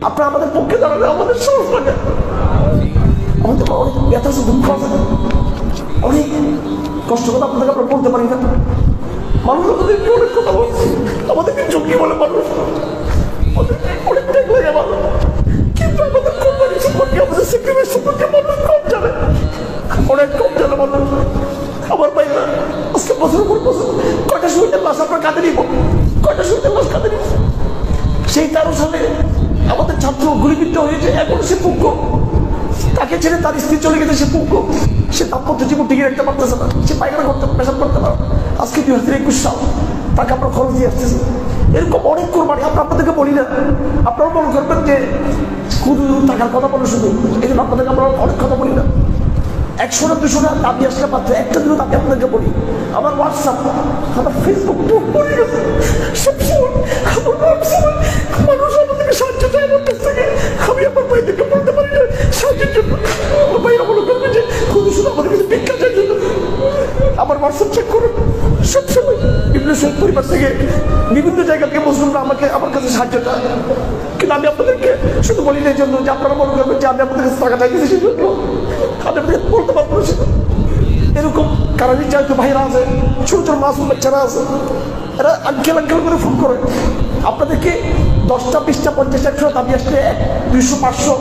আপনারা আমাদের পক্ষে দাঁড়ালে আমাদের সাহস লাগে। আমাদের অনেক ব্যথা আছে, দুঃখ আছে, অনেক কষ্ট কথা আপনাদেরকে আমরা বলতে পারি না। মানুষ আমাদেরকে অনেক কথা বলছে, আমাদেরকে ঝুঁকি বলে মানুষ, অনেক ট্যাগ লাগে মানুষ, কিন্তু আমাদের কোম্পানি সম্পর্কে, আমাদের সেক্রেটারি সম্পর্কে মানুষ কম জানে, অনেক কম জানে মানুষ। আমার ভাইরা আজকে বছর পর বছর কয়টা শহীদের লাশ আপনার কাঁদে নিব, কয়টা শহীদের লাশ কাঁদে নিব। সেই 13 সালে আমাদের ছাত্র গুলিবিদ্ধ হয়েছে, এখন সে পুজ্ঞ, তাকে ছেড়ে তার স্ত্রী চলে গেছে, সে পুজ্ঞ, সে দাম্পত্য জীবন টিকে রাখতে পারতেছে না, সে পায়খানা করতে পেশাব করতে পারে। আজকে 2021 সাল, তাকে আপনার খরচ দিয়ে আসতেছে। এরকম অনেক কোরবানি আমরা আপনাদেরকে বলি না, আপনারা মনে করবেন যে শুধু টাকার কথা বলে, শুধু এই জন্য আপনাদেরকে আমরা অনেক কথা বলি না। 100টা 200টা দাবি আসলে পাচ্ছে, একটা দিনও দাবি আপনাদেরকে বলি। আমার হোয়াটসঅ্যাপ, আমার ফেসবুক পড়ে গেছে, সবসময় আমার হোয়াটসঅ্যাপে মানুষ আমাদেরকে সাহায্য চায় আমার কাছ থেকে। আমি আমার ভাইদেরকে বলতে পারি না সাহায্যের জন্য, আমার ভাইরা মনে করবে যে শুধু শুধু আমাদের কাছে ভিক্ষা চাই জন্য। আমার হোয়াটসঅ্যাপ চেক করুন, সবসময় বিভিন্ন শহীদ পরিবার থেকে, বিভিন্ন জায়গা থেকে মুসলিমরা আমার কাছে সাহায্য চায়। কিন্তু আমি আপনাদেরকে শুধু বলি না এই জন্য যে আপনারা মনে করবেন যে আমি আপনাদের কাছে টাকা চাইতেছি, সেই জন্য আমি আপনাদের বলতে পারবো না সেটা। এরকম কারণ চাইতো ভাইরা আছে, ছোট ছোট মাসুম বাচ্চারা আছে, এরা আঙ্কেল আঙ্কেল করে ফোন করে আপনাদেরকে 10টা 20টা 50 100 দাবি আসলে 200 500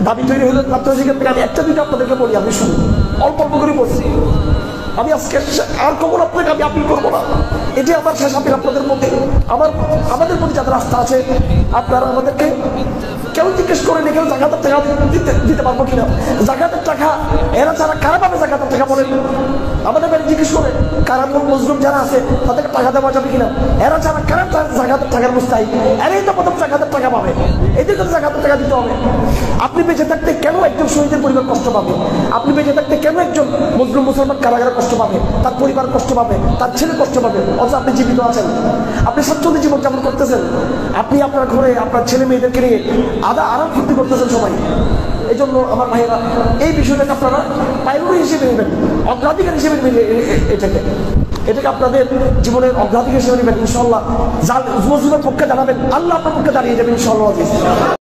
দাবি তৈরি হলে আপনাদের থেকে আমি একটা দুটো আপনাদেরকে বলি, আমি শুনি অল্প অল্প করে বলছি। আমি আজকে আর কখন আপনাকে আমি আপিল করবো না, এটাই আমার শেষ আপিল আপনাদের মধ্যে। আমাদের প্রতি যাদের আস্থা আছে, আপনারা আমাদেরকে কেউ জিজ্ঞেস করেন এখানে জাকাতের টাকা দিতে পারবো কিনা, জাকাতের টাকা এরা ছাড়া কারা পাবে জাকাতের টাকা বলেন। আমাদের বাড়ি জিজ্ঞেস করে কারা মজলুম যারা আছে তাদেরকে টাকা দেওয়া যাবে কিনা, এরা ছাড়া কারা জাকাতের টাকার মুস্তাহিক, এরাই তো প্রথম জাকাতের টাকা পাবে, এদের তো জাকাতের টাকা দিতে হবে। আপনি বেঁচে থাকতে কেন একজন শহীদের পরিবার কষ্ট পাবে? আপনি বেঁচে থাকতে কেন একজন মুসলিম মুসলমান কারাগারে কষ্ট পাবে, তার পরিবার কষ্ট পাবে, তার ছেলে কষ্ট পাবে? অথচ আপনি জীবিত আছেন, আপনি স্বাচ্ছন্দ্য জীবন যাপন করতেছেন, আপনি আপনার ঘরে আপনার ছেলে মেয়েদেরকে নিয়ে আরাম ফুর্তি করতেছেন সবাই। এই জন্য আমার ভাইয়েরা এই বিষয়টাকে আপনারা প্রায়োরিটি হিসেবে নেবেন, অগ্রাধিকার হিসেবে নেবেন, এটাকে আপনাদের জীবনের অগ্রাধিকার হিসেবে নেবেন। ইনশাআল্লাহ মজলুমের পক্ষে দাঁড়াবেন, আল্লাহ আপনার পক্ষে দাঁড়িয়ে যাবেন ইনশাআল্লাহ।